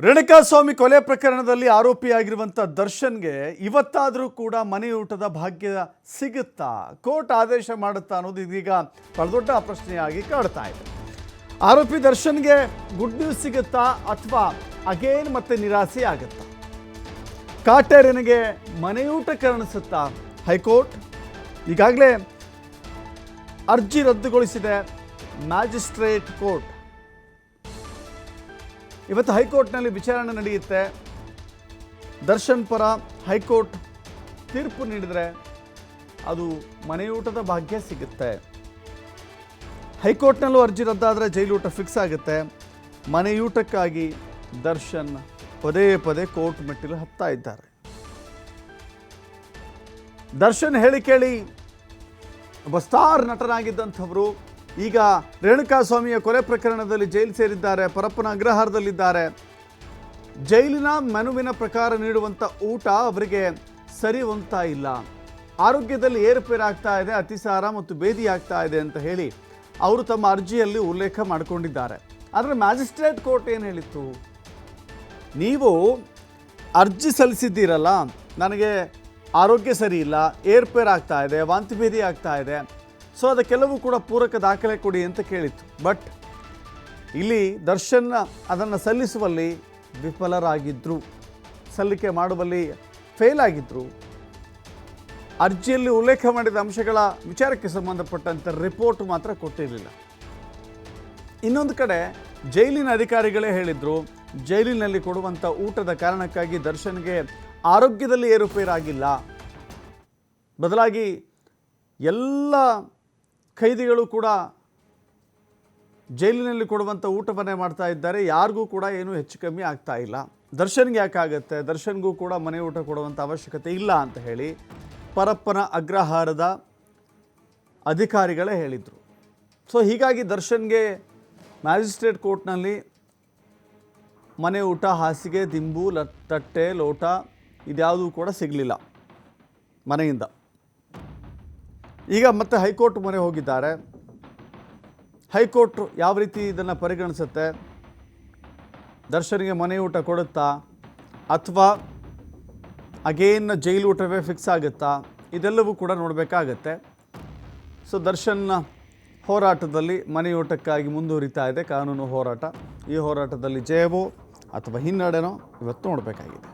ರೇಣುಕಾಸ್ವಾಮಿ ಕೊಲೆ ಪ್ರಕರಣದಲ್ಲಿ ಆರೋಪಿಯಾಗಿರುವಂಥ ದರ್ಶನ್ಗೆ ಇವತ್ತಾದರೂ ಕೂಡ ಮನೆಯೂಟದ ಭಾಗ್ಯ ಸಿಗುತ್ತಾ, ಕೋರ್ಟ್ ಆದೇಶ ಮಾಡುತ್ತಾ ಅನ್ನೋದು ಇದೀಗ ಬಹಳ ದೊಡ್ಡ ಪ್ರಶ್ನೆಯಾಗಿ ಕಾಡ್ತಾ ಇದೆ. ಆರೋಪಿ ದರ್ಶನ್ಗೆ ಗುಡ್ ನ್ಯೂಸ್ ಸಿಗುತ್ತಾ ಅಥವಾ ಅಗೇನ್ ಮತ್ತೆ ನಿರಾಸೆ ಆಗುತ್ತಾ? ಕಾಟೇರನಿಗೆ ಮನೆಯೂಟ ಕಾಣಿಸುತ್ತಾ? ಹೈಕೋರ್ಟ್ ಈಗಾಗಲೇ ಅರ್ಜಿ ರದ್ದುಗೊಳಿಸಿದೆ ಮ್ಯಾಜಿಸ್ಟ್ರೇಟ್ ಕೋರ್ಟ್. ಇವತ್ತು ಹೈಕೋರ್ಟ್ನಲ್ಲಿ ವಿಚಾರಣೆ ನಡೆಯುತ್ತೆ. ದರ್ಶನ್ ಪರ ಹೈಕೋರ್ಟ್ ತೀರ್ಪು ನೀಡಿದರೆ ಅದು ಮನೆಯೂಟದ ಭಾಗ್ಯ ಸಿಗುತ್ತೆ. ಹೈಕೋರ್ಟ್ನಲ್ಲೂ ಅರ್ಜಿ ರದ್ದಾದರೆ ಜೈಲೂಟ ಫಿಕ್ಸ್ ಆಗುತ್ತೆ. ಮನೆಯೂಟಕ್ಕಾಗಿ ದರ್ಶನ್ ಪದೇ ಪದೇ ಕೋರ್ಟ್ ಮೆಟ್ಟಿಲು ಹತ್ತಾ ಇದ್ದಾರೆ. ದರ್ಶನ್ ಹೇಳಿ ಕೇಳಿ ಒಬ್ಬ ಸ್ಟಾರ್ ನಟನಾಗಿದ್ದಂಥವರು ಈಗ ರೇಣುಕಾಸ್ವಾಮಿಯ ಕೊಲೆ ಪ್ರಕರಣದಲ್ಲಿ ಜೈಲು ಸೇರಿದ್ದಾರೆ. ಪರಪ್ಪನ ಅಗ್ರಹಾರದಲ್ಲಿದ್ದಾರೆ. ಜೈಲಿನ ಮೆನುವಿನ ಪ್ರಕಾರ ನೀಡುವಂಥ ಊಟ ಅವರಿಗೆ ಸರಿ ಹೊಂದ್ತಾ ಇಲ್ಲ, ಆರೋಗ್ಯದಲ್ಲಿ ಏರುಪೇರಾಗ್ತಾ ಇದೆ, ಅತಿಸಾರ ಮತ್ತು ಬೇದಿ ಆಗ್ತಾ ಇದೆ ಅಂತ ಹೇಳಿ ಅವರು ತಮ್ಮ ಅರ್ಜಿಯಲ್ಲಿ ಉಲ್ಲೇಖ ಮಾಡಿಕೊಂಡಿದ್ದಾರೆ. ಆದರೆ ಮ್ಯಾಜಿಸ್ಟ್ರೇಟ್ ಕೋರ್ಟ್ ಏನು ಹೇಳಿತ್ತು? ನೀವು ಅರ್ಜಿ ಸಲ್ಲಿಸಿದ್ದೀರಲ್ಲ, ನನಗೆ ಆರೋಗ್ಯ ಸರಿ ಇಲ್ಲ, ಏರ್ಪೇರಾಗ್ತಾ ಇದೆ, ವಾಂತಿ ಭೇದಿ ಆಗ್ತಾ ಇದೆ, ಸೊ ಅದಕ್ಕೆಲ್ಲವೂ ಕೂಡ ಪೂರಕ ದಾಖಲೆ ಕೊಡಿ ಅಂತ ಕೇಳಿತ್ತು. ಬಟ್ ಇಲ್ಲಿ ದರ್ಶನ್ ಅದನ್ನು ಸಲ್ಲಿಸುವಲ್ಲಿ ವಿಫಲರಾಗಿದ್ದರು, ಸಲ್ಲಿಕೆ ಮಾಡುವಲ್ಲಿ ಫೇಲ್ ಆಗಿದ್ದರು. ಅರ್ಜಿಯಲ್ಲಿ ಉಲ್ಲೇಖ ಮಾಡಿದ ಅಂಶಗಳ ವಿಚಾರಕ್ಕೆ ಸಂಬಂಧಪಟ್ಟಂಥ ರಿಪೋರ್ಟ್ ಮಾತ್ರ ಕೊಟ್ಟಿರಲಿಲ್ಲ. ಇನ್ನೊಂದು ಕಡೆ ಜೈಲಿನ ಅಧಿಕಾರಿಗಳೇ ಹೇಳಿದರು, ಜೈಲಿನಲ್ಲಿ ಕೊಡುವಂಥ ಊಟದ ಕಾರಣಕ್ಕಾಗಿ ದರ್ಶನ್ಗೆ ಆರೋಗ್ಯದಲ್ಲಿ ಏರುಪೇರಾಗಿಲ್ಲ, ಬದಲಾಗಿ ಎಲ್ಲ ಖೈದಿಗಳು ಕೂಡ ಜೈಲಿನಲ್ಲಿ ಕೊಡುವಂಥ ಊಟವನ್ನೇ ಮಾಡ್ತಾ ಇದ್ದಾರೆ, ಯಾರಿಗೂ ಕೂಡ ಏನೂ ಹೆಚ್ಚು ಕಮ್ಮಿ ಆಗ್ತಾ ಇಲ್ಲ, ದರ್ಶನ್ಗೆ ಯಾಕಾಗತ್ತೆ, ದರ್ಶನ್ಗೂ ಕೂಡ ಮನೆ ಊಟ ಕೊಡುವಂಥ ಅವಶ್ಯಕತೆ ಇಲ್ಲ ಅಂತ ಹೇಳಿ ಪರಪ್ಪನ ಅಗ್ರಹಾರದ ಅಧಿಕಾರಿಗಳೇ ಹೇಳಿದರು. ಸೊ ಹೀಗಾಗಿ ದರ್ಶನ್ಗೆ ಮ್ಯಾಜಿಸ್ಟ್ರೇಟ್ ಕೋರ್ಟ್ನಲ್ಲಿ ಮನೆ ಊಟ, ಹಾಸಿಗೆ, ದಿಂಬು, ತಟ್ಟೆ, ಲೋಟ ಇದ್ಯಾವುದೂ ಕೂಡ ಸಿಗಲಿಲ್ಲ ಮನೆಯಿಂದ. ಈಗ ಮತ್ತೆ ಹೈಕೋರ್ಟ್ ಮೊರೆ ಹೋಗಿದ್ದಾರೆ. ಹೈಕೋರ್ಟ್ ಯಾವ ರೀತಿ ಇದನ್ನು ಪರಿಗಣಿಸುತ್ತೆ? ದರ್ಶನ್ಗೆ ಮನೆ ಊಟ ಕೊಡುತ್ತಾ ಅಥವಾ ಅಗೇನ್ ಜೈಲು ಊಟವೇ ಫಿಕ್ಸ್ ಆಗುತ್ತಾ? ಇದೆಲ್ಲವೂ ಕೂಡ ನೋಡಬೇಕಾಗತ್ತೆ. ಸೊ ದರ್ಶನ್ ಹೋರಾಟದಲ್ಲಿ ಮನೆಯೂಟಕ್ಕಾಗಿ ಮುಂದುವರಿತಾ ಇದೆ ಕಾನೂನು ಹೋರಾಟ. ಈ ಹೋರಾಟದಲ್ಲಿ ಜಯವೋ ಅಥವಾ ಹಿನ್ನಡೆನೋ ಇವತ್ತು ನೋಡಬೇಕಾಗಿದೆ.